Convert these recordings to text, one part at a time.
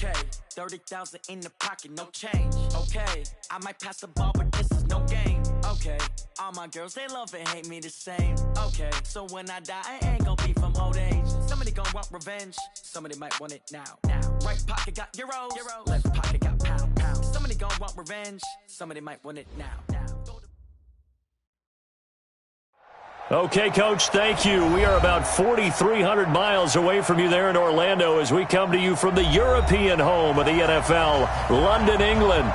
Okay, 30,000 in the pocket, no change. Okay, I might pass the ball, but this is no game. Okay, all my girls, they love and hate me the same. Okay, so when I die, I ain't gonna be from old age. Somebody gonna want revenge, somebody might want it now. Right pocket got euros, left pocket got pound. Somebody gonna want revenge, somebody might want it now. Okay, Coach, thank you. We are about 4,300 miles away from you there in Orlando as we come to you from the European home of the NFL, London, England.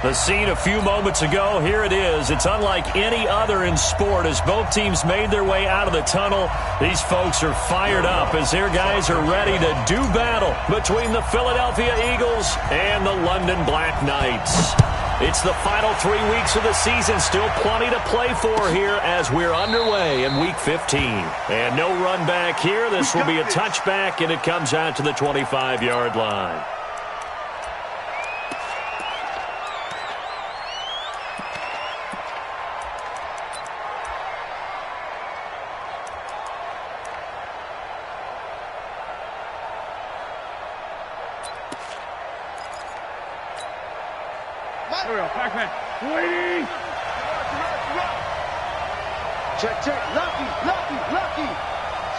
The scene a few moments ago, here it is. It's unlike any other in sport as both teams made their way out of the tunnel. These folks are fired up as their guys are ready to do battle between the Philadelphia Eagles and the London Black Knights. It's the final 3 weeks of the season. Still plenty to play for here as we're underway in Week 15. And no run back here. This will be a touchback, and it comes out to the 25-yard line. Here we go, Pac-Man. Waiting. Check. Lucky.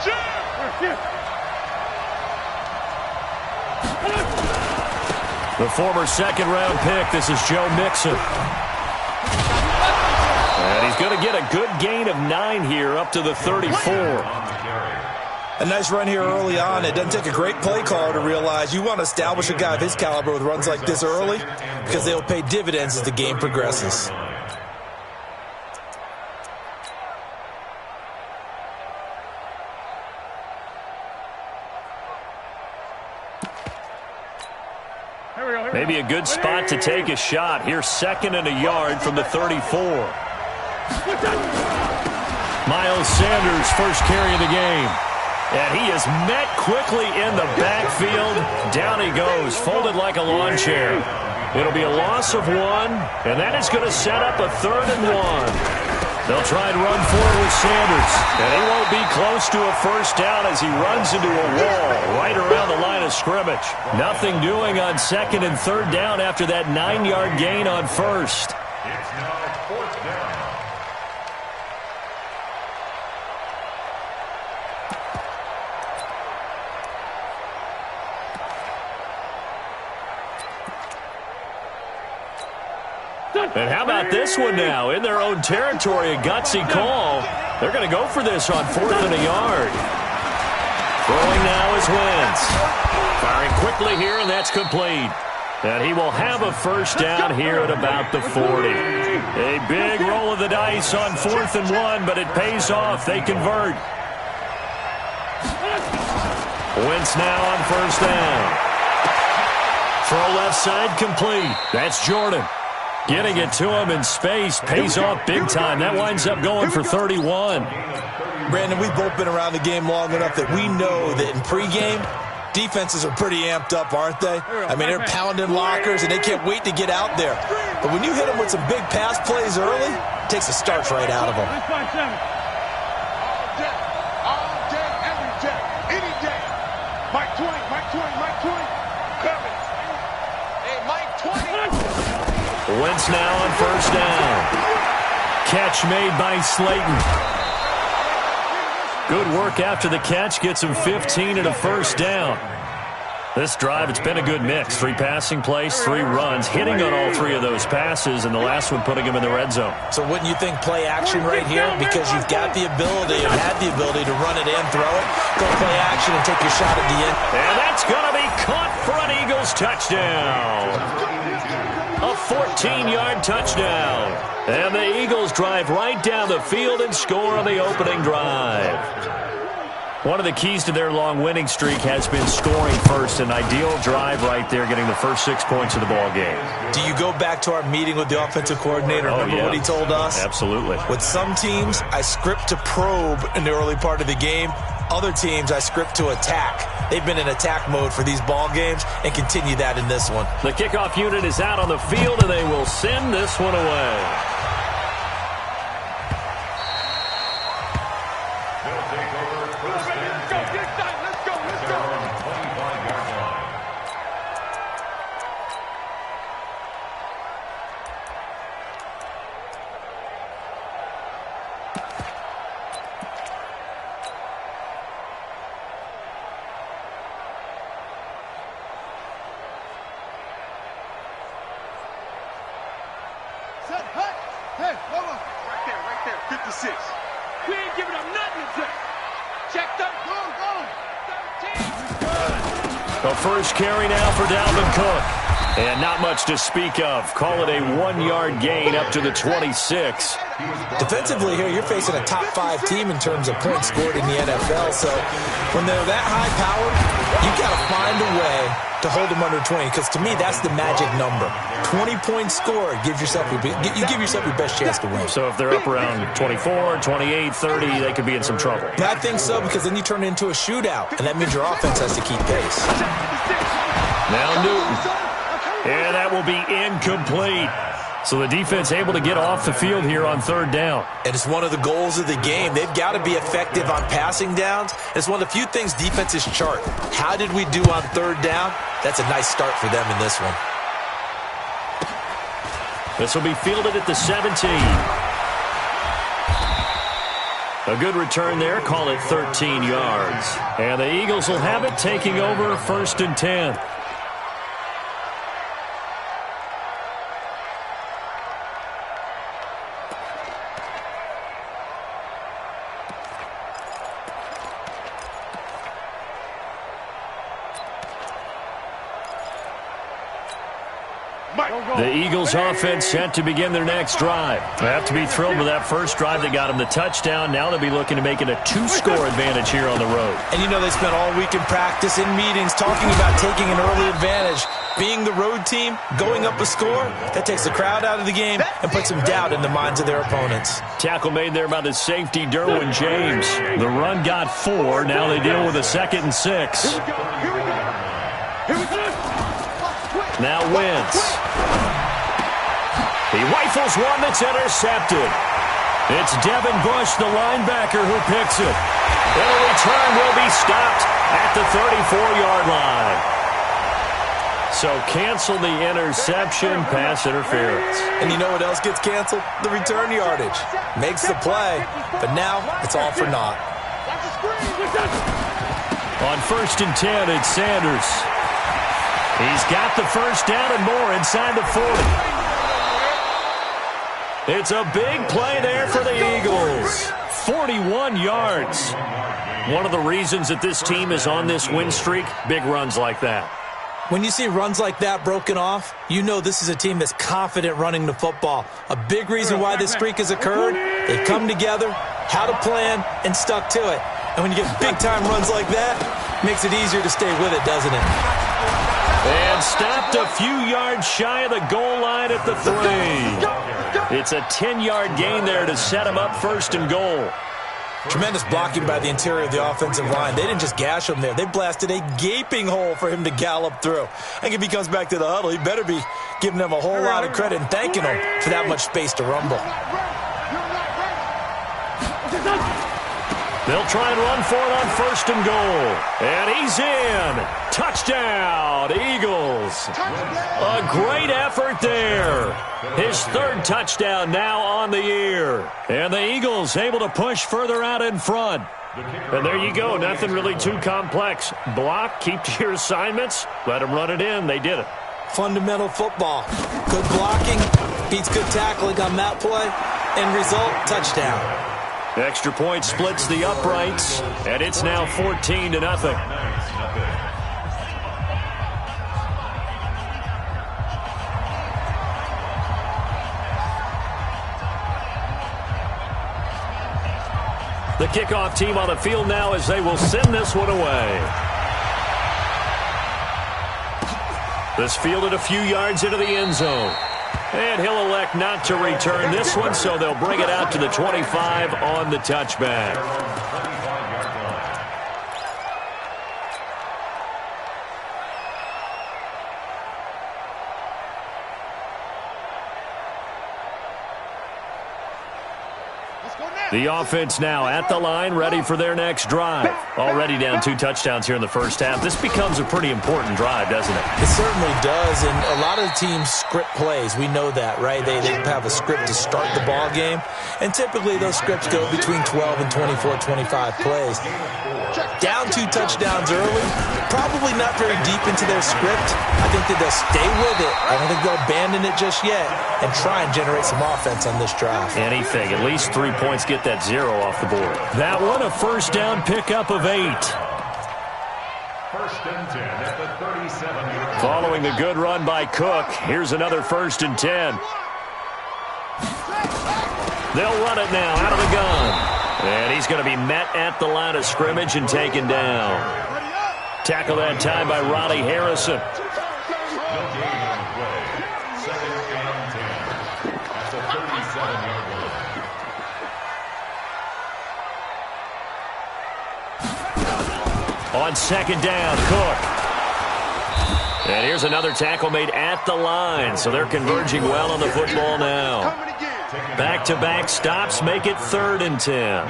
Shit. The former second-round pick, this is Joe Mixon. And he's going to get a good gain of 9 here up to the 34. A nice run here early on. It doesn't take a great play caller to realize you want to establish a guy of his caliber with runs like this early because they'll pay dividends as the game progresses. Maybe a good spot to take a shot. Here's 2nd and a yard from the 34. Miles Sanders first carry of the game. And he is met quickly in the backfield. Down he goes, folded like a lawn chair. It'll be a loss of 1, and that is going to set up a 3rd and 1. They'll try and run forward with Sanders, and he won't be close to a first down as he runs into a wall right around the line of scrimmage. Nothing doing on 2nd and 3rd down after that 9-yard gain on 1st. It's now 4th down. And how about this one now? In their own territory, a gutsy call. They're going to go for this on 4th and a yard. Throwing now is Wentz. Firing quickly here, and that's complete. And he will have a first down here at about the 40. A big roll of the dice on 4th and 1, but it pays off. They convert. Wentz now on first down. Throw left side complete. That's Jordan. Getting it to him in space pays off big time. That winds up going for 31. Brandon, we've both been around the game long enough that we know that in pregame, defenses are pretty amped up, aren't they? I mean, they're pounding lockers, and they can't wait to get out there. But when you hit them with some big pass plays early, it takes the starch right out of them. All day, every day, any day. Mike 20. Coming. Hey, Mike 20. Wentz now on first down. Catch made by Slayton. Good work after the catch. Gets him 15 and a first down. This drive, it's been a good mix. 3 passing plays, 3 runs, hitting on all 3 of those passes, and the last one putting him in the red zone. So wouldn't you think play action right here? Because you've got the ability, or had the ability to run it and throw it. Go play action and take your shot at the end. And that's going to be caught for an Eagles touchdown. A 14-yard touchdown. And the Eagles drive right down the field and score on the opening drive. One of the keys to their long winning streak has been scoring first. An ideal drive right there, getting the first 6 points of the ball game. Do you go back to our meeting with the offensive coordinator? Remember what he told us? Absolutely. With some teams, I script to probe in the early part of the game. Other teams, I script to attack. They've been in attack mode for these ball games and continue that in this one. The kickoff unit is out on the field, and they will send this one away. Hey, hold on. Right there, 56. We ain't giving up nothing today. Check that. Go. The first carry now for Dalvin Cook. And not much to speak of. Call it a 1-yard gain up to the 26. Defensively here, you're facing a top 5 team in terms of points scored in the NFL. So when they're that high powered, you got to find a way to hold them under 20. Because to me, that's the magic number. 20 points scored. You give yourself your best chance to win. So if they're up around 24, 28, 30, they could be in some trouble. I think so, because then you turn it into a shootout. And that means your offense has to keep pace. Now Newton. And that will be incomplete. So the defense able to get off the field here on third down. And it's one of the goals of the game. They've got to be effective on passing downs. It's one of the few things defenses chart. How did we do on third down? That's a nice start for them in this one. This will be fielded at the 17. A good return there. Call it 13 yards. And the Eagles will have it, taking over 1st and 10. The Eagles offense set to begin their next drive. They have to be thrilled with that first drive that got them the touchdown. Now they'll be looking to make it a 2-score advantage here on the road. And you know they spent all week in practice, in meetings, talking about taking an early advantage. Being the road team, going up a score, that takes the crowd out of the game and puts some doubt in the minds of their opponents. Tackle made there by the safety, Derwin James. The run got 4. Now they deal with a 2nd and 6. Now Wentz. He rifles one that's intercepted. It's Devin Bush, the linebacker, who picks it. And the return will be stopped at the 34-yard line. So cancel the interception, pass interference. And you know what else gets canceled? The return yardage. Makes the play, but now it's all for naught. On 1st and 10, it's Sanders. He's got the first down and more inside the 40. It's a big play there for the Eagles. 41 yards. One of the reasons that this team is on this win streak, big runs like that. When you see runs like that broken off, you know this is a team that's confident running the football. A big reason why this streak has occurred, they come together, had a plan, and stuck to it. And when you get big-time runs like that, it makes it easier to stay with it, doesn't it? And stopped a few yards shy of the goal line at the 3. It's a 10-yard gain there to set him up 1st and goal. Tremendous blocking by the interior of the offensive line. They didn't just gash him there. They blasted a gaping hole for him to gallop through. I think if he comes back to the huddle, he better be giving them a whole lot of credit and thanking them for that much space to rumble. They'll try and run for it on 1st and goal. And he's in. Touchdown, Eagles. A great effort there. His 3rd touchdown now on the year. And the Eagles able to push further out in front. And there you go. Nothing really too complex. Block, keep to your assignments, let them run it in. They did it. Fundamental football. Good blocking beats good tackling on that play. End result, touchdown. Extra point splits the uprights, and it's now 14-0. The kickoff team on the field now as they will send this one away. This fielded a few yards into the end zone. And he'll elect not to return this one, so they'll bring it out to the 25 on the touchback. The offense now at the line, ready for their next drive. Already down 2 touchdowns here in the first half. This becomes a pretty important drive, doesn't it? It certainly does, and a lot of teams script plays. We know that, right? They have a script to start the ball game, and typically those scripts go between 12 and 24, 25 plays. Down 2 touchdowns early, probably not very deep into their script. I think that they'll stay with it. I don't think they'll abandon it just yet and try and generate some offense on this drive. Anything. At least 3 points, get that 0 off the board. That one, a first down pickup of 8. First and 10 at the 37. Following the good run by Cook, here's another first and 10. They'll run it now out of the gun. And he's going to be met at the line of scrimmage and taken down. Tackle that time by Ronnie Harrison. No gain on the play. Second and 10 at the 37-yard line. On second down, Cook. And here's another tackle made at the line, so they're converging well on the football now. Back-to-back stops make it 3rd and 10.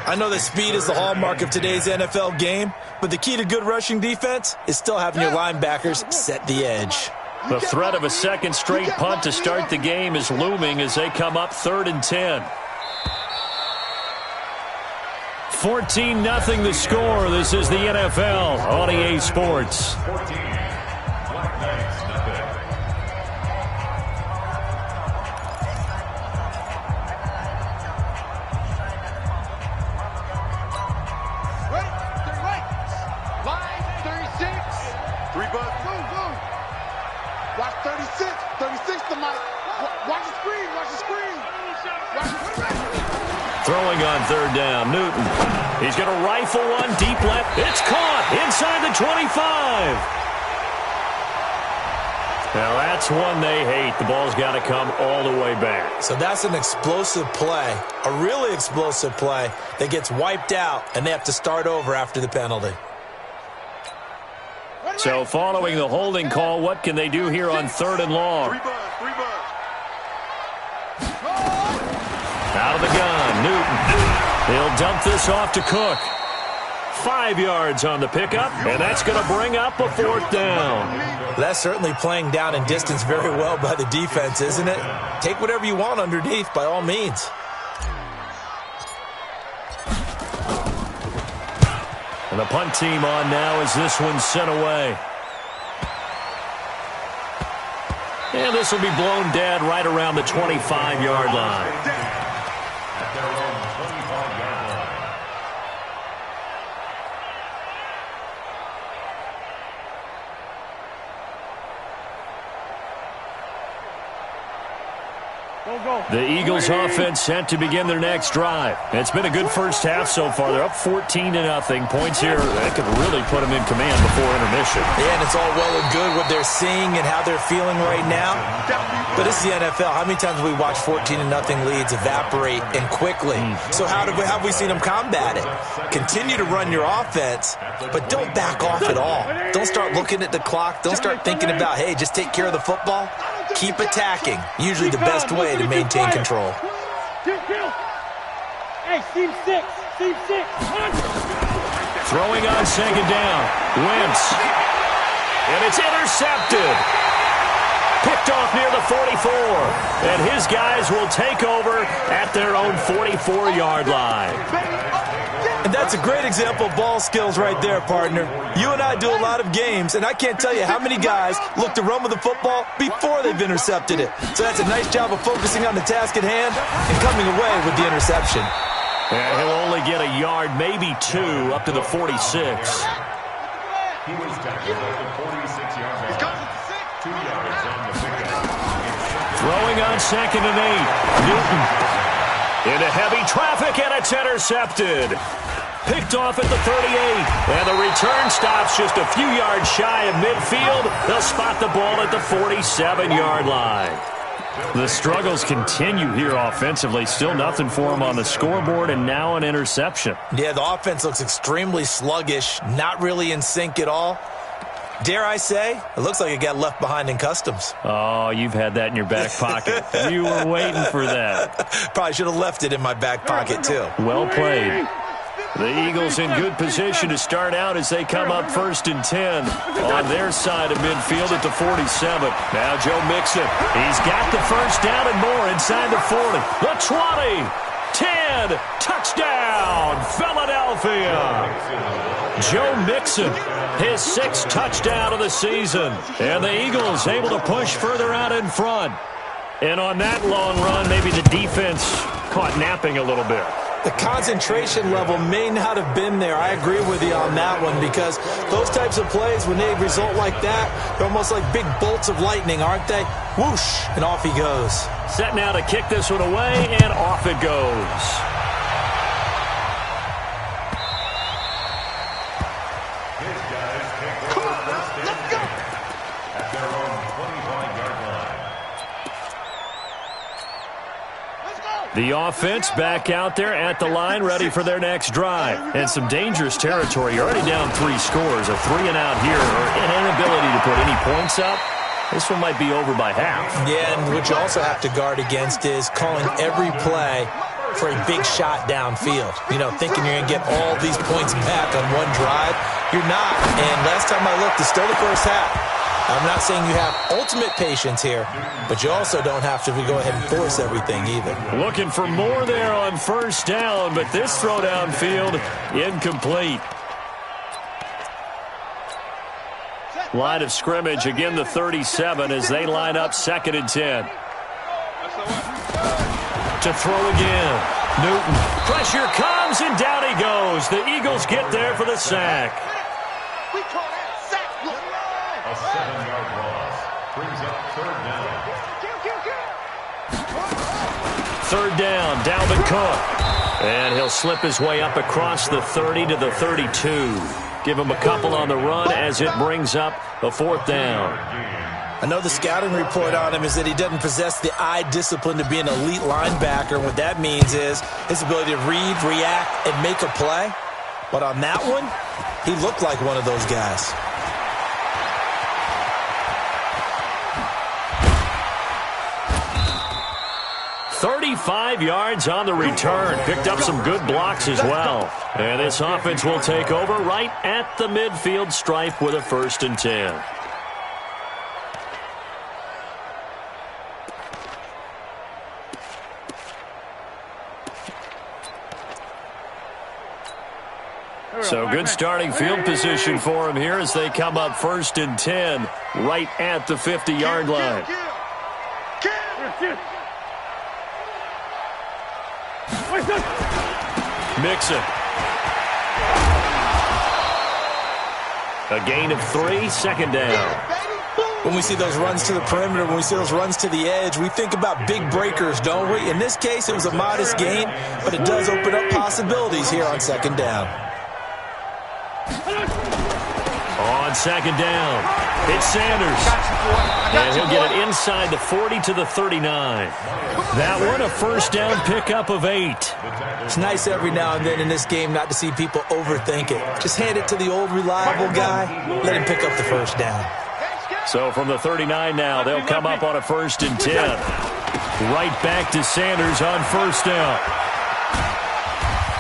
I know that speed is the hallmark of today's NFL game, but the key to good rushing defense is still having your linebackers set the edge. The threat of a second straight punt to start the game is looming as they come up 3rd and 10. 14-0 the score. This is the NFL on EA Sports. 14. Black Knights, nothing. Line 36. 3 bucks. Move. Watch 36. 36 to Mike. Watch the screen. Throwing on 3rd down, Newton. He's going to rifle one deep left. It's caught inside the 25. Now that's one they hate. The ball's got to come all the way back. So that's an explosive play, a really explosive play that gets wiped out, and they have to start over after the penalty. So following the holding call, what can they do here on 3rd and long? 3 bucks. Out of the gun, Newton. He'll dump this off to Cook. 5 yards on the pickup, and that's going to bring up a 4th down. That's certainly playing down in distance very well by the defense, isn't it? Take whatever you want underneath, by all means. And the punt team on now as this one's sent away. And this will be blown dead right around the 25-yard line. At their own 25-yard line. The Eagles offense set to begin their next drive. It's been a good first half so far. They're up 14-0. Points here, that could really put them in command before intermission. Yeah, and it's all well and good what they're seeing and how they're feeling right now. But it's the NFL. How many times have we watched 14-0 leads evaporate and quickly? So how have we seen them combat it? Continue to run your offense, but don't back off at all. Don't start looking at the clock. Don't start thinking about, hey, just take care of the football. Keep attacking. Usually the best way to maintain control. Hey, team 6. Throwing on second down. Wentz. And it's intercepted. Picked off near the 44. And his guys will take over at their own 44-yard line. And that's a great example of ball skills right there, partner. You and I do a lot of games, and I can't tell you how many guys look to run with the football before they've intercepted it. So that's a nice job of focusing on the task at hand and coming away with the interception. And he'll only get a yard, maybe 2, up to the 46. He was tackled at the 46-yard line. 2 yards on the pickup. Throwing on second and 8. Newton into heavy traffic, and it's intercepted. Picked off at the 38. And the return stops just a few yards shy of midfield. They'll spot the ball at the 47-yard line. The struggles continue here offensively. Still nothing for them on the scoreboard, and now an interception. Yeah, the offense looks extremely sluggish, not really in sync at all. Dare I say, it looks like it got left behind in customs. Oh, you've had that in your back pocket. You were waiting for that. Probably should have left it in my back pocket, too. Well played. The Eagles in good position to start out as they come up 1st and 10 on their side of midfield at the 47. Now Joe Mixon. He's got the first down and more inside the 40. The 20. 10. Touchdown, Philadelphia. Joe Mixon, his 6th touchdown of the season. And the Eagles able to push further out in front. And on that long run, maybe the defense caught napping a little bit. The concentration level may not have been there. I agree with you on that one, because those types of plays, when they result like that, they're almost like big bolts of lightning, aren't they? Whoosh, and off he goes. Set now to kick this one away, and off it goes. His guys take over first and 10 at their own 25-yard line. The offense back out there at the line, ready for their next drive. And some dangerous territory. You're already down 3 scores. A 3-and-out here, or an inability to put any points up. This one might be over by half. Yeah, and what you also have to guard against is calling every play for a big shot downfield. You know, thinking you're going to get all these points back on one drive. You're not. And last time I looked, it's still the first half. I'm not saying you have ultimate patience here, but you also don't have to go ahead and force everything either. Looking for more there on first down, but this throw downfield incomplete. Line of scrimmage, again the 37 as they line up 2nd and 10. To throw again. Newton. Pressure comes, and down he goes. The Eagles get there for the sack. A 7-yard loss brings up 3rd down. 3rd down, Dalvin Cook. And he'll slip his way up across the 30 to the 32. Give him a couple on the run as it brings up a 4th down. I know the scouting report on him is that he doesn't possess the eye discipline to be an elite linebacker. And what that means is his ability to read, react, and make a play. But on that one, he looked like one of those guys. 35 yards on the return. Picked up some good blocks as well. And this offense will take over right at the midfield stripe with a 1st and 10. So good starting field position for him here as they come up 1st and 10 right at the 50-yard line. Mixon. A gain of 3, 2nd down. When we see those runs to the perimeter, when we see those runs to the edge, we think about big breakers, don't we? In this case, it was a modest gain, but it does open up possibilities here on 2nd down. On 2nd down, it's Sanders. And he'll get it inside the 40 to the 39. That one, a 1st down pickup of 8. It's nice every now and then in this game not to see people overthink it. Just hand it to the old reliable guy, let him pick up the 1st down. So from the 39 now, they'll come up on a 1st and 10. Right back to Sanders on 1st down.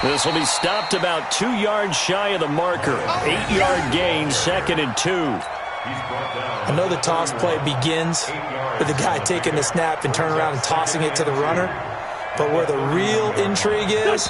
This will be stopped about 2 yards shy of the marker. 8-yard gain, 2nd and 2. I know the toss play begins with the guy taking the snap and turning around and tossing it to the runner. But where the real intrigue is,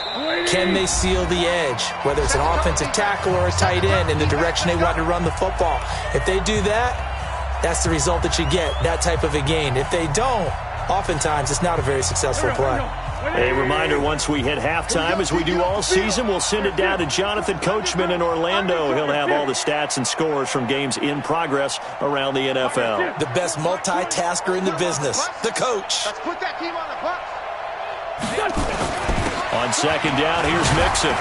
can they seal the edge? Whether it's an offensive tackle or a tight end in the direction they want to run the football. If they do that, that's the result that you get, that type of a gain. If they don't, oftentimes it's not a very successful play. A reminder, once we hit halftime, as we do all season, we'll send it down to Jonathan Coachman in Orlando. He'll have all the stats and scores from games in progress around the NFL. The best multitasker in the business, the coach. Let's put that team on the box. On 2nd down, here's Mixon.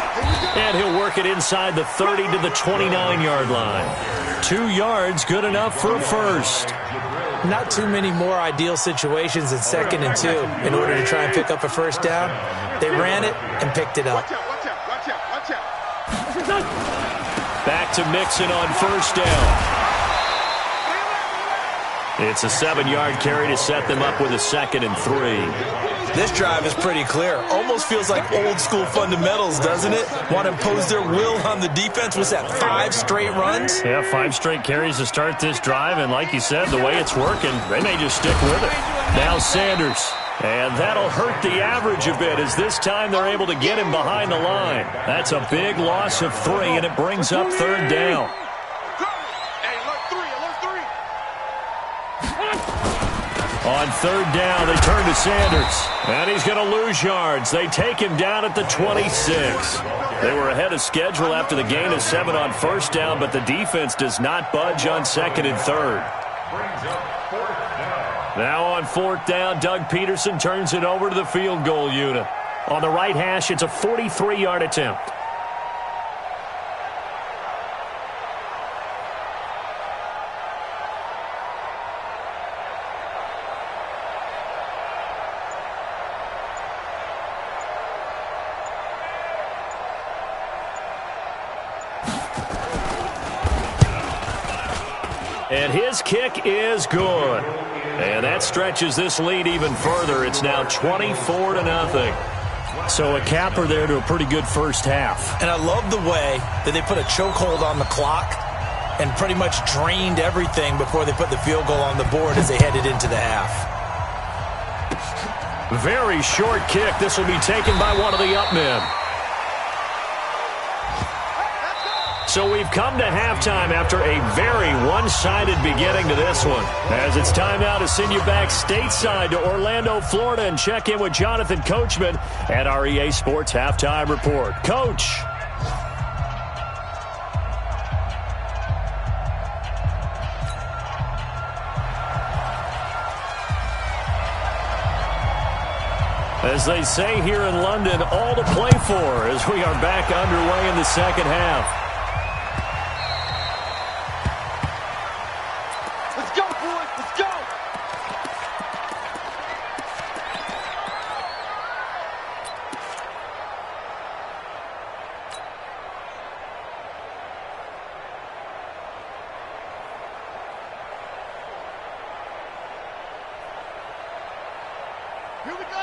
And he'll work it inside the 30 to the 29-yard line. 2 yards, good enough for a 1st. Not too many more ideal situations in 2nd and 2 in order to try and pick up a 1st down. They ran it and picked it up. Watch out. Back to Mixon on 1st down. It's a 7-yard carry to set them up with a 2nd and 3. This drive is pretty clear. Almost feels like old school fundamentals, doesn't it? Want to impose their will on the defense. Was that 5 straight runs? Yeah, 5 straight carries to start this drive. And like you said, the way it's working, they may just stick with it. Now Sanders. And that'll hurt the average a bit as this time they're able to get him behind the line. That's a big loss of 3, and it brings up 3rd down. On 3rd down, they turn to Sanders. And he's going to lose yards. They take him down at the 26. They were ahead of schedule after the gain of 7 on 1st down, but the defense does not budge on 2nd and 3rd. Now on 4th down, Doug Peterson turns it over to the field goal unit. On the right hash, it's a 43-yard attempt. And his kick is good. And that stretches this lead even further. It's now 24-0. So a capper there to a pretty good first half. And I love the way that they put a chokehold on the clock and pretty much drained everything before they put the field goal on the board as they headed into the half. Very short kick. This will be taken by one of the up men. So we've come to halftime after a very one-sided beginning to this one. As it's time now to send you back stateside to Orlando, Florida, and check in with Jonathan Coachman at our EA Sports Halftime Report. Coach. As they say here in London, all to play for as we are back underway in the second half.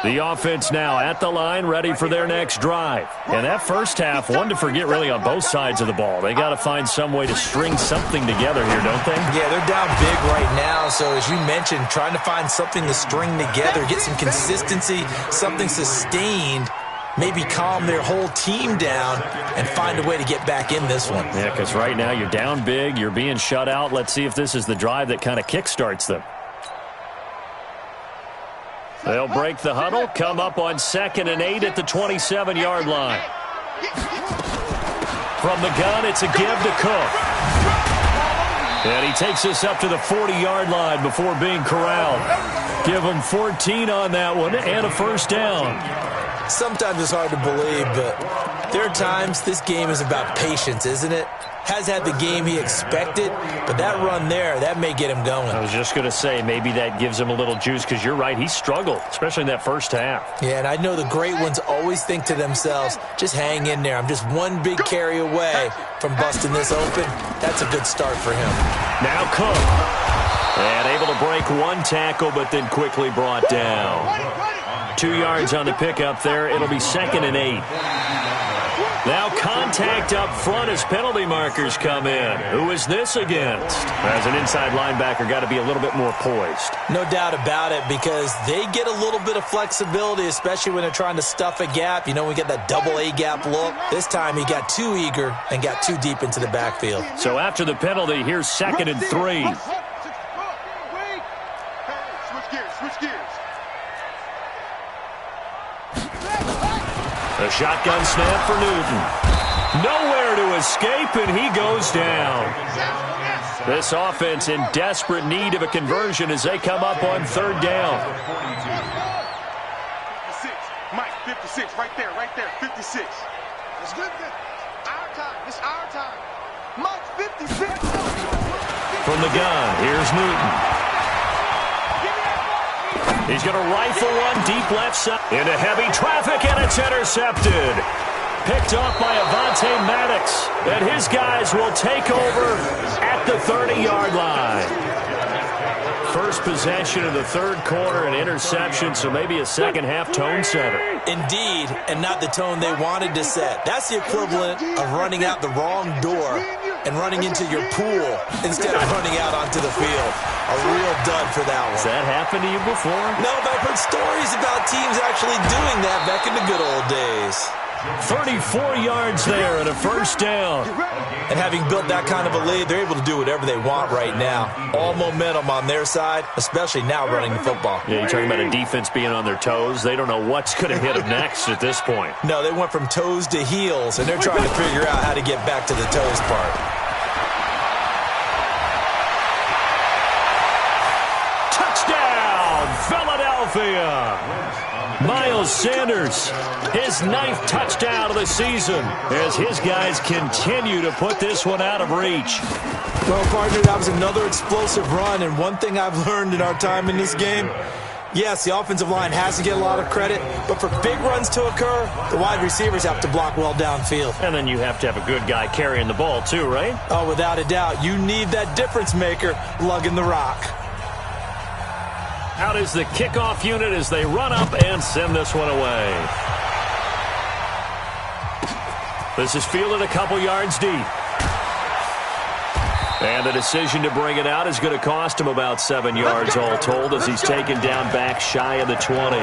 The offense now at the line, ready for their next drive. And that first half, one to forget really on both sides of the ball. They got to find some way to string something together here, don't they? Yeah, they're down big right now. So as you mentioned, trying to find something to string together, get some consistency, something sustained, maybe calm their whole team down and find a way to get back in this one. Yeah, because right now you're down big, you're being shut out. Let's see if this is the drive that kind of kickstarts them. They'll break the huddle, come up on 2nd and 8 at the 27-yard line. From the gun, it's a give to Cook. And he takes us up to the 40-yard line before being corralled. Give him 14 on that one and a first down. Sometimes it's hard to believe, but there are times this game is about patience, isn't it? Has had the game he expected, but that run there, that may get him going. I was just going to say, maybe that gives him a little juice, because you're right, he struggled, especially in that first half. Yeah, and I know the great ones always think to themselves, just hang in there. I'm just one big carry away from busting this open. That's a good start for him. Now Cook. And able to break one tackle, but then quickly brought down. 2 yards on the pickup there. It'll be 2nd and 8. Now contact up front as penalty markers come in. Who is this against? As an inside linebacker, got to be a little bit more poised. No doubt about it, because they get a little bit of flexibility, especially when they're trying to stuff a gap. You know, we get that double A gap look. This time he got too eager and got too deep into the backfield. So after the penalty, here's 2nd and 3. Switch gears. A shotgun snap for Newton. Nowhere to escape, and he goes down. This offense in desperate need of a conversion as they come up on 3rd down. 56. Mike, 56. Right there. 56. It's good. Our time. It's our time. Mike, 56. From the gun, here's Newton. He's going to rifle one deep left side into heavy traffic, and it's intercepted. Picked off by Avonte Maddox, and his guys will take over at the 30-yard line. First possession of the 3rd quarter, an interception, so maybe a second-half tone setter. Indeed, and not the tone they wanted to set. That's the equivalent of running out the wrong door and running into your pool instead of running out onto the field. A real dud blood for that one. Has that happened to you before? No, but I've heard stories about teams actually doing that back in the good old days. 34 yards there and a first down. And having built that kind of a lead, they're able to do whatever they want right now. All momentum on their side, especially now running the football. Yeah, you're talking about a defense being on their toes. They don't know what's going to hit them next at this point. No, they went from toes to heels, and they're trying to figure out how to get back to the toes part. Touchdown, Philadelphia! Miles Sanders, his 9th touchdown of the season as his guys continue to put this one out of reach. Well, partner, that was another explosive run, and one thing I've learned in our time in this game, yes, the offensive line has to get a lot of credit, but for big runs to occur, the wide receivers have to block well downfield. And then you have to have a good guy carrying the ball too, right? Oh, without a doubt. You need that difference maker lugging the rock. Out is the kickoff unit as they run up and send this one away. This is fielded a couple yards deep. And the decision to bring it out is going to cost him about 7 yards all told as he's taken down back shy of the 20.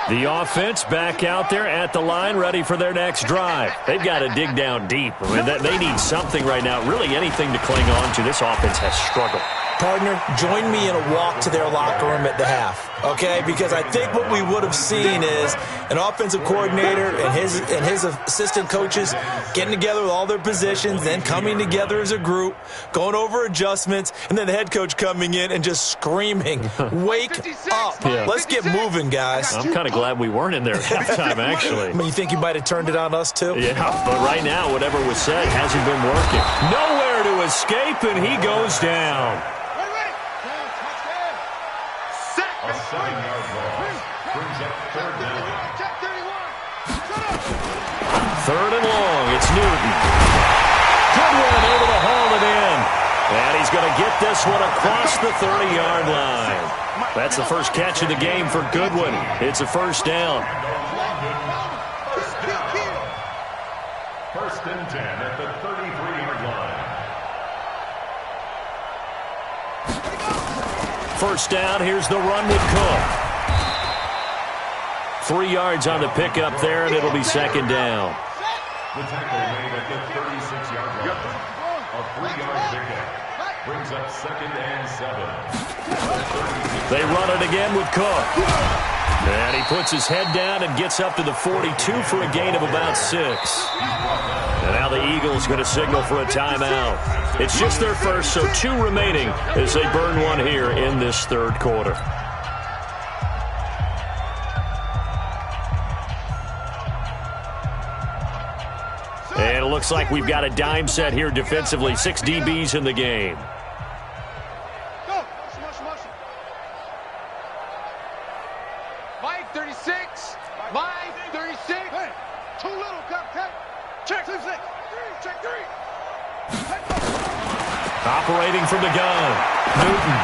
The offense back out there at the line, ready for their next drive. They've got to dig down deep. I mean, they need something right now, really anything to cling on to. This offense has struggled. Partner, join me in a walk to their locker room at the half, okay? Because I think what we would have seen is an offensive coordinator and his assistant coaches getting together with all their positions, then coming together as a group, going over adjustments, and then the head coach coming in and just screaming, "Wake up. Yeah. Let's get moving, guys." I'm kind of glad we weren't in there at halftime, actually. I mean, you think you might have turned it on us, too? Yeah, but right now, whatever was said hasn't been working. Nowhere to escape, and he goes down. A 7-yard loss brings up 3rd down. 3rd and long. It's Newton. Goodwin able to haul it in. And he's going to get this one across the 30-yard line. That's the first catch of the game for Goodwin. It's a first down. 1st and 10 at the 33-yard line. First down, here's the run with Cook. 3 yards on the pickup there, and it'll be 2nd down. The tackle made at the 36-yard line. A 3-yard pickup brings up 2nd and 7. They run it again with Cook. And he puts his head down and gets up to the 42 for a gain of about 6. And now the Eagles going to signal for a timeout. It's just their first, so 2 remaining as they burn one here in this 3rd quarter. And it looks like we've got a dime set here defensively. 6 DBs in the game. Mike 36. Mike 36. Hey, too little. Check 6. Check 3. Operating from the gun. Newton.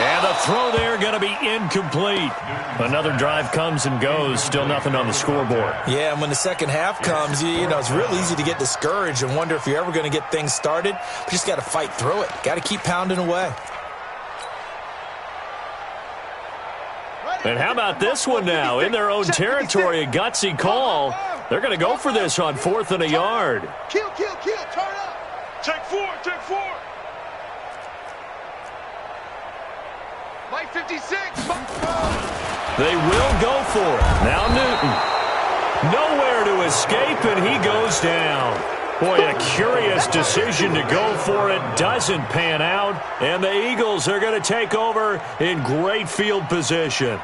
And the throw there going to be incomplete. Another drive comes and goes. Still nothing on the scoreboard. Yeah, and when the second half comes, you know, it's real easy to get discouraged and wonder if you're ever going to get things started. But you just got to fight through it. Got to keep pounding away. And how about this one now? In their own territory, a gutsy call. They're going to go for this on 4th and a yard. Kill. Turn up. Check 4. Mike 56. They will go for it. Now Newton. Nowhere to escape, and he goes down. Boy, a curious decision to go for it. Doesn't pan out. And the Eagles are going to take over in great field position.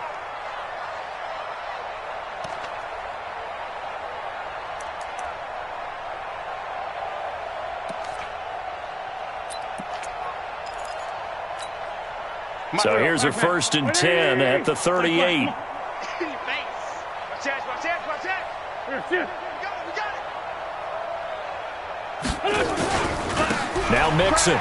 So here's a 1st and 10 at the 38. Watch that. Now Mixon.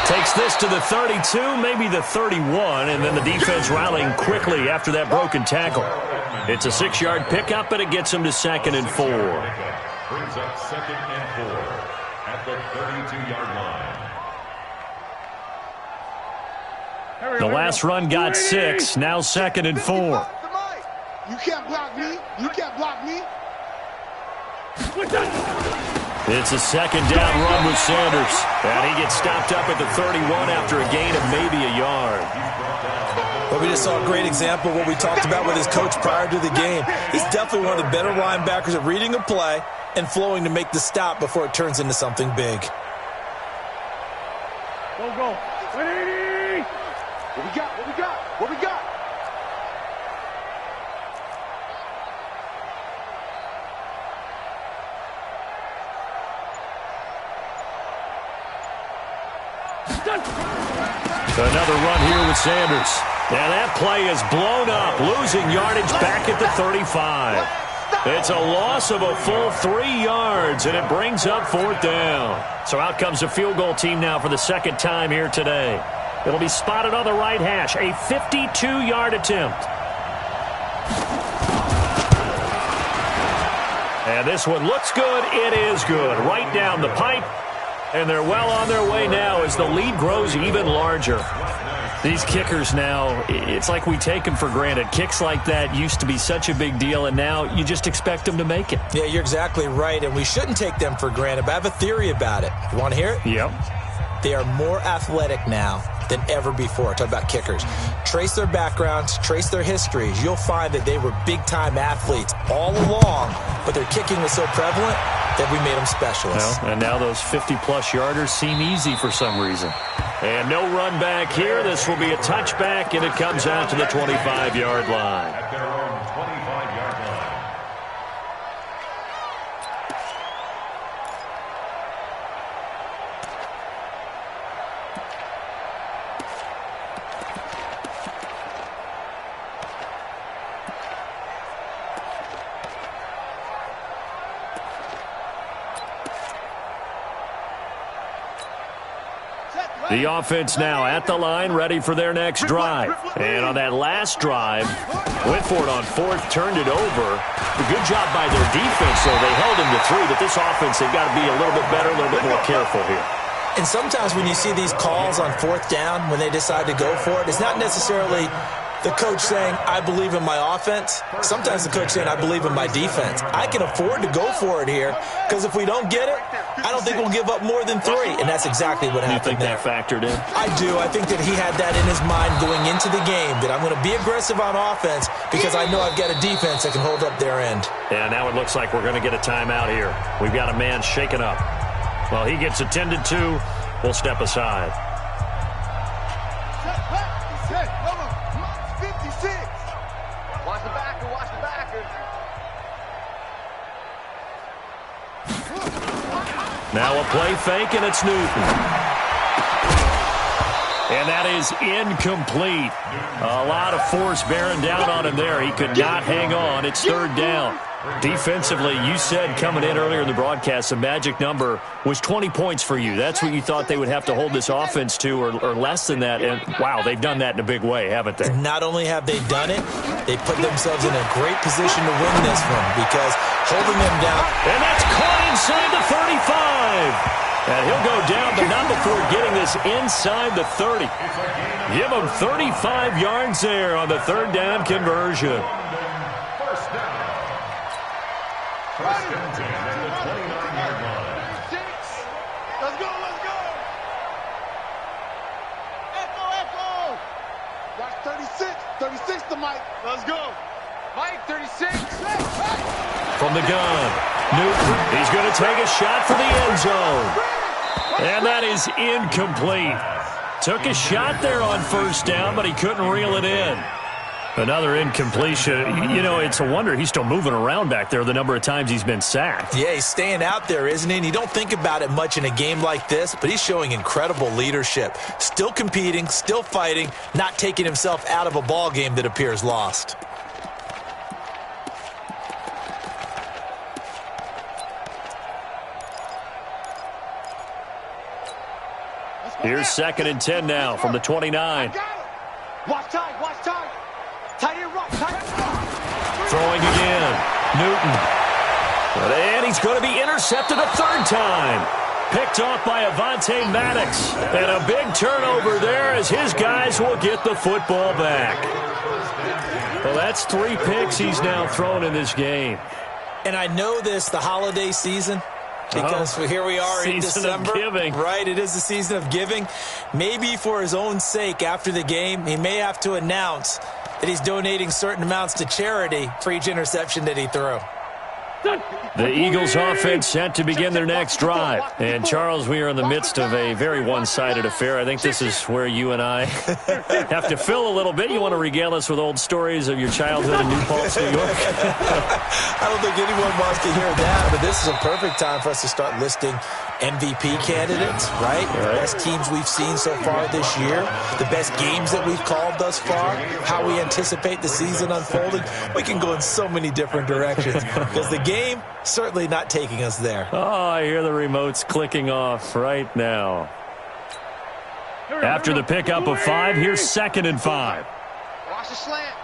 Takes Takes this to the 32, maybe the 31, and then the defense rallying quickly after that broken tackle. It's a 6-yard pickup, and it gets him to 2nd and 4. Brings up 2nd and 4 at the 32-yard line. The last run got 6, now 2nd and 4. You can't block me. You can't block me. It's a 2nd down run with Sanders. And he gets stopped up at the 31 after a gain of maybe a yard. Well, we just saw a great example of what we talked about with his coach prior to the game. He's definitely one of the better linebackers at reading a play and flowing to make the stop before it turns into something big. Go, go. 180. What we got? What we got? What we got? Another run here with Sanders. And that play is blown up, losing yardage back at the 35. It's a loss of a full 3 yards, and it brings up 4th down. So out comes the field goal team now for the 2nd time here today. It'll be spotted on the right hash, a 52-yard attempt. And this one looks good. It is good. Right down the pipe. And they're well on their way now as the lead grows even larger. These kickers now, it's like we take them for granted. Kicks like that used to be such a big deal, and now you just expect them to make it. Yeah, you're exactly right, and we shouldn't take them for granted, but I have a theory about it. You want to hear it? Yep. They are more athletic now than ever before. Talk about kickers. Trace their backgrounds, trace their histories. You'll find that they were big-time athletes all along, but their kicking was so prevalent that we made them specialists. Well, and now those 50-plus yarders seem easy for some reason. And no run back here. This will be a touchback, and it comes out to the 25-yard line. At their own 25-yard line. The offense now at the line, ready for their next drive. And on that last drive, went for it on 4th, turned it over. A good job by their defense, though. They held him to 3, but this offense, they've got to be a little bit better, a little bit more careful here. And sometimes when you see these calls on 4th down, when they decide to go for it, it's not necessarily the coach saying, I believe in my offense. Sometimes the coach saying, I believe in my defense. I can afford to go for it here because if we don't get it, I don't think we'll give up more than 3. And that's exactly what happened. You think that factored in? I do. I think that he had that in his mind going into the game, that I'm going to be aggressive on offense because I know I've got a defense that can hold up their end. Yeah, now it looks like we're going to get a timeout here. We've got a man shaken up. Well, he gets attended to. We'll step aside. Watch the backer, watch the backer. Now a play fake, and it's Newton. And that is incomplete. A lot of force bearing down on him there. He could not hang on. It's 3rd down. Defensively, you said coming in earlier in the broadcast, the magic number was 20 points for you. That's what you thought they would have to hold this offense to, or less than that. And, wow, they've done that in a big way, haven't they? Not only have they done it, they put themselves in a great position to win this one because holding them down. And that's caught inside the 35. And he'll go down, but not before getting this inside the 30. Give him 35 yards there on the 3rd down conversion. First down. First and 10 at the 29-yard line. Let's go, let's go. Echo. Watch 36 to Mike. Let's go. Mike, 36. From the gun, Newton. He's going to take a shot for the end zone. And that is incomplete. Took a shot there on 1st down, but he couldn't reel it in. Another incompletion. You know, it's a wonder he's still moving around back there the number of times he's been sacked. Yeah, he's staying out there, isn't he? And you don't think about it much in a game like this, but he's showing incredible leadership. Still competing, still fighting, not taking himself out of a ball game that appears lost. Here's 2nd and 10 now from the 29. Watch time, watch time. Tight end right, tight end right. Throwing again. Newton. And he's going to be intercepted a 3rd time. Picked off by Avonte Maddox. And a big turnover there as his guys will get the football back. Well, that's 3 picks he's now thrown in this game. And I know this, the holiday season, because here we are in December. Season of giving. Right, it is the season of giving. Maybe for his own sake after the game, he may have to announce that he's donating certain amounts to charity for each interception that he threw. The Eagles offense set to begin their next drive. And, Charles, we are in the midst of a very one-sided affair. I think this is where you and I have to fill a little bit. You want to regale us with old stories of your childhood in New Paltz, New York? I don't think anyone wants to hear that, but this is a perfect time for us to start listing MVP candidates, right? The best teams we've seen so far this year, the best games that we've called thus far, how we anticipate the season unfolding. We can go in so many different directions because the game certainly not taking us there. Oh, I hear the remotes clicking off right now. After the pickup of 5, here's 2nd and 5. Watch the slant.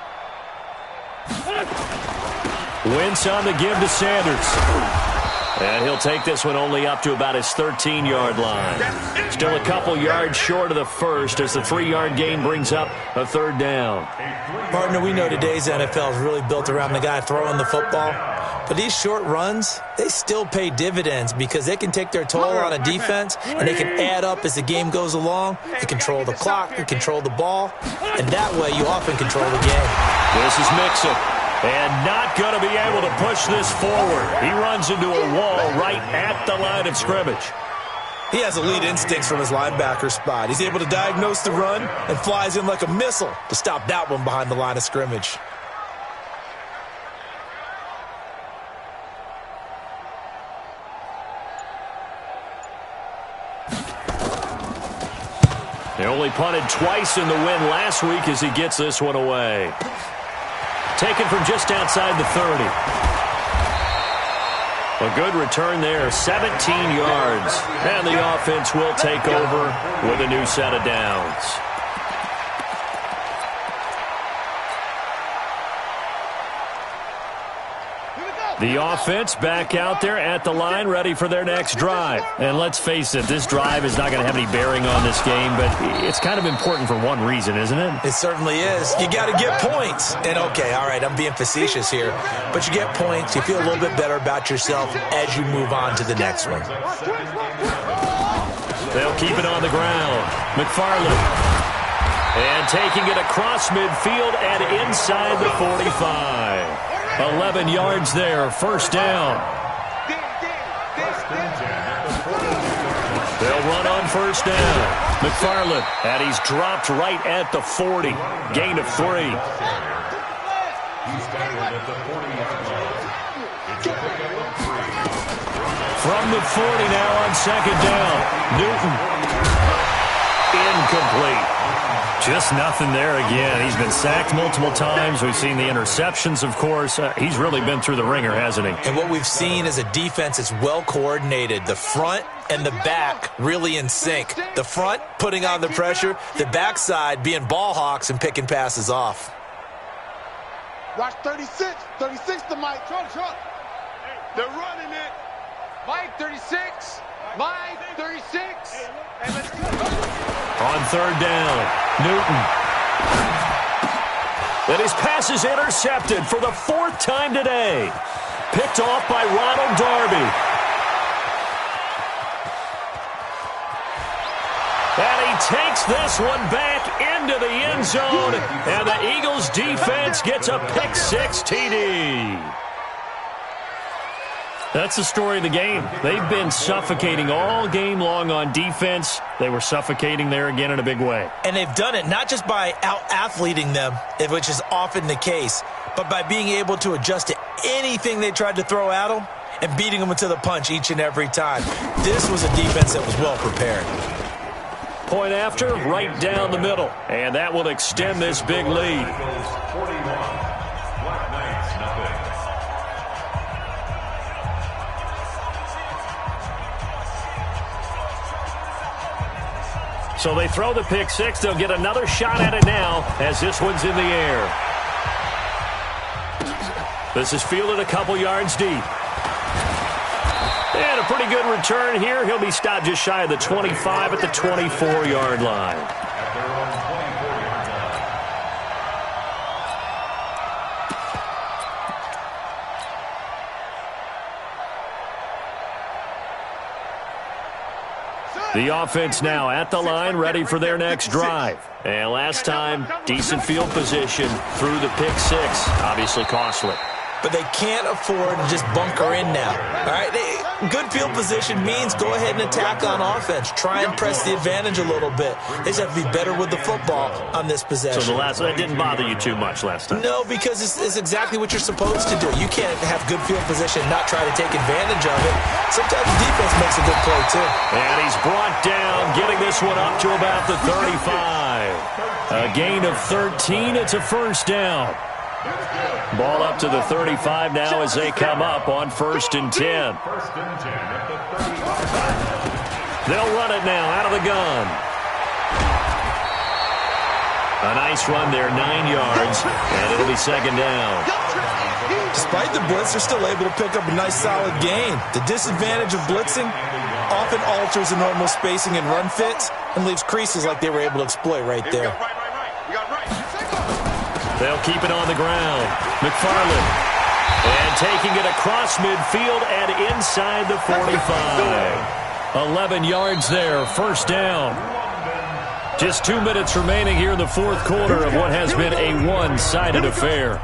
Wentz on the give to Sanders. And he'll take this one only up to about his 13-yard line. Still a couple yards short of the first as the 3-yard gain brings up a 3rd down. Partner, we know today's NFL is really built around the guy throwing the football. But these short runs, they still pay dividends because they can take their toll on a defense and they can add up as the game goes along. They control the clock, they control the ball, and that way you often control the game. This is Mixon. And not going to be able to push this forward. He runs into a wall right at the line of scrimmage. He has elite instincts from his linebacker spot. He's able to diagnose the run and flies in like a missile to stop that one behind the line of scrimmage. They only punted twice in the win last week as he gets this one away. Taken from just outside the 30. A good return there, 17 yards. And the offense will take over with a new set of downs. The offense back out there at the line, ready for their next drive. And let's face it, this drive is not going to have any bearing on this game, but it's kind of important for one reason, isn't it? It certainly is. You got to get points. And, okay, all right, I'm being facetious here, but you get points. You feel a little bit better about yourself as you move on to the next one. They'll keep it on the ground. McFarland. And taking it across midfield and inside the 45. 11 yards there, 1st down. They'll run on 1st down. McFarland, and he's dropped right at the 40. Gain of 3. From the 40 now on 2nd down. Newton. Incomplete. Just nothing there again. He's been sacked multiple times. We've seen the interceptions, of course. He's really been through the ringer, hasn't he? And what we've seen is a defense that's well coordinated. The front and the back really in sync. The front putting on the pressure. The backside being ball hawks and picking passes off. Watch 36. 36 to Mike. Truck. They're running it. Mike, 36. Mike, 36. And let's go. On 3rd down, Newton. And his pass is intercepted for the 4th time today. Picked off by Ronald Darby. And he takes this one back into the end zone. And the Eagles defense gets a pick 6 TD. That's the story of the game. They've been suffocating all game long on defense. They were suffocating there again in a big way. And they've done it not just by out-athleting them, which is often the case, but by being able to adjust to anything they tried to throw at them and beating them to the punch each and every time. This was a defense that was well prepared. Point after, right down the middle. And that will extend this big lead. 41. Black Knights, nothing. So they throw the pick six. They'll get another shot at it now as this one's in the air. This is fielded a couple yards deep. And a pretty good return here. He'll be stopped just shy of the 25 at the 24-yard line. The offense now at the line, ready for their next drive. And last time, decent field position through the pick six. Obviously costly. But they can't afford to just bunker in now. All right, good field position means go ahead and attack on offense. Try and press the advantage a little bit. They just have to be better with the football on this possession. So that didn't bother you too much last time? No, because it's exactly what you're supposed to do. You can't have good field position and not try to take advantage of it. Sometimes the defense makes a good play, too. And he's brought down, getting this one up to about the 35. A gain of 13. It's a first down. Ball up to the 35 now as they come up on 1st and 10. They'll run it now out of the gun. A nice run there, 9 yards, and it'll be 2nd down. Despite the blitz, they're still able to pick up a nice solid gain. The disadvantage of blitzing often alters the normal spacing and run fits and leaves creases like they were able to exploit right there. They'll keep it on the ground. McFarland. And taking it across midfield and inside the 45. 11 yards there, first down. Just 2 minutes remaining here in the 4th quarter of what has been a one-sided affair.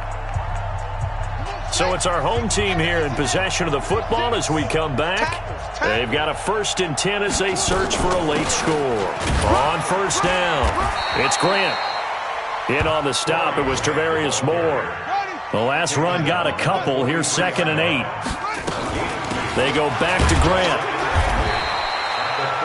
So it's our home team here in possession of the football as we come back. They've got a 1st and 10 as they search for a late score. On first down, it's Grant. In on the stop, it was Travarius Moore. The last run got a couple. Here's 2nd and 8. They go back to Grant.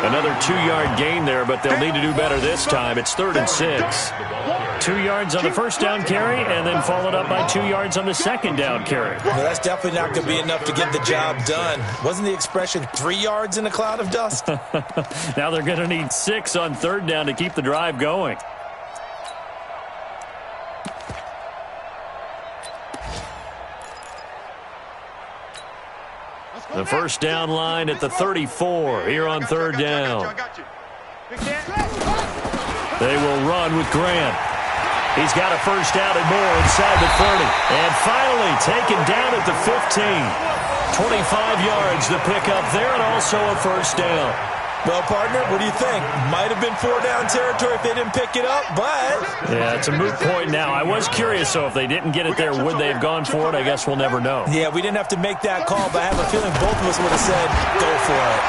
Another 2-yard gain there, but they'll need to do better this time. It's 3rd and 6. 2 yards on the first down carry, and then followed up by 2 yards on the second down carry. Well, that's definitely not going to be enough to get the job done. Wasn't the expression 3 yards in a cloud of dust? Now they're going to need 6 on 3rd down to keep the drive going. The first down line at the 34 here on 3rd down. They will run with Grant. He's got a first down and more inside the 30. And finally taken down at the 15. 25 yards the pickup there and also a first down. Well, partner, what do you think? Might have been 4-down territory if they didn't pick it up, but... Yeah, it's a moot point now. I was curious, so if they didn't get it there, would they have gone for it? I guess we'll never know. Yeah, we didn't have to make that call, but I have a feeling both of us would have said, go for it.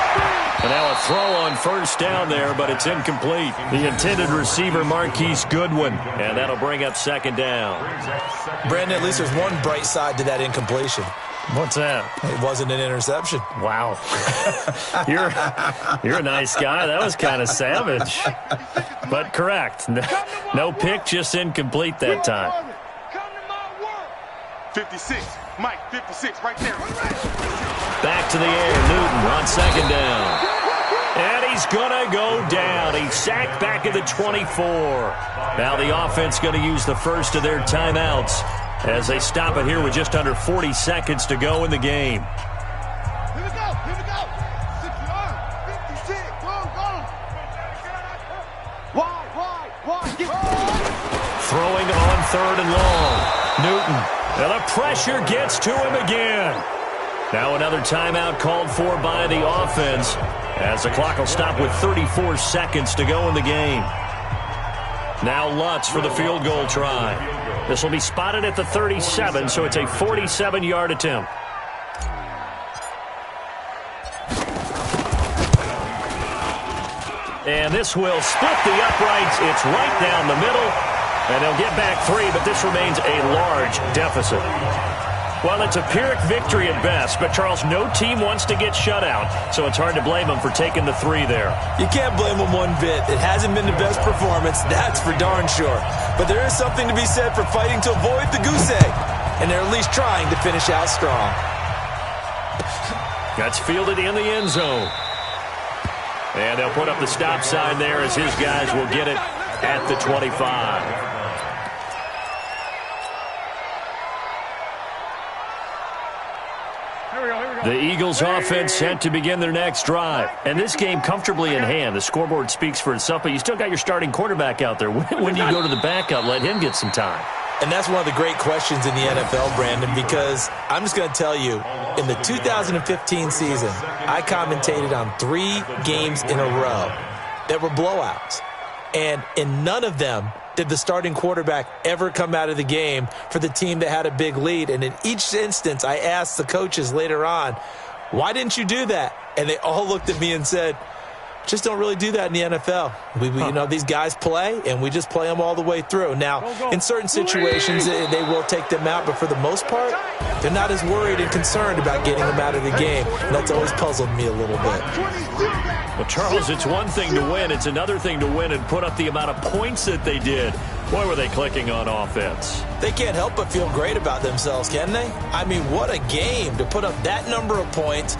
And now a throw on first down there, but it's incomplete. The intended receiver, Marquise Goodwin, and that'll bring up 2nd down. Brandon, at least there's one bright side to that incompletion. What's that? It wasn't an interception. Wow. You're a nice guy. That was kind of savage. But correct. No pick, just incomplete that time. 56. Mike, 56 right there. Back to the air. Newton on 2nd down. And he's going to go down. He's sacked back at the 24. Now the offense going to use the first of their timeouts as they stop it here with just under 40 seconds to go in the game. Here we go. 56. Go. Wide. Throwing on 3rd and long. Newton. And the pressure gets to him again. Now another timeout called for by the offense as the clock will stop with 34 seconds to go in the game. Now Lutz for the field goal try. This will be spotted at the 37, so it's a 47-yard attempt. And this will split the uprights. It's right down the middle. And they'll get back 3, but this remains a large deficit. Well, it's a Pyrrhic victory at best, but, Charles, no team wants to get shut out, so it's hard to blame them for taking the 3 there. You can't blame them one bit. It hasn't been the best performance, that's for darn sure. But there is something to be said for fighting to avoid the goose egg, and they're at least trying to finish out strong. That's fielded in the end zone. And they'll put up the stop sign there as his guys will get it at the 25. The Eagles offense set to begin their next drive. And this game comfortably in hand. The scoreboard speaks for itself, but you still got your starting quarterback out there. When do you go to the backup, let him get some time? And that's one of the great questions in the NFL, Brandon, because I'm just going to tell you, in the 2015 season, I commentated on 3 games in a row that were blowouts. And in none of them did the starting quarterback ever come out of the game for the team that had a big lead. And in each instance, I asked the coaches later on, why didn't you do that? And they all looked at me and said, just don't really do that in the NFL. You know, these guys play, and we just play them all the way through. Now, in certain situations, they will take them out, but for the most part, they're not as worried and concerned about getting them out of the game. And that's always puzzled me a little bit. Well, Charles, it's one thing to win. It's another thing to win and put up the amount of points that they did. Boy, were they clicking on offense. They can't help but feel great about themselves, can they? I mean, what a game to put up that number of points.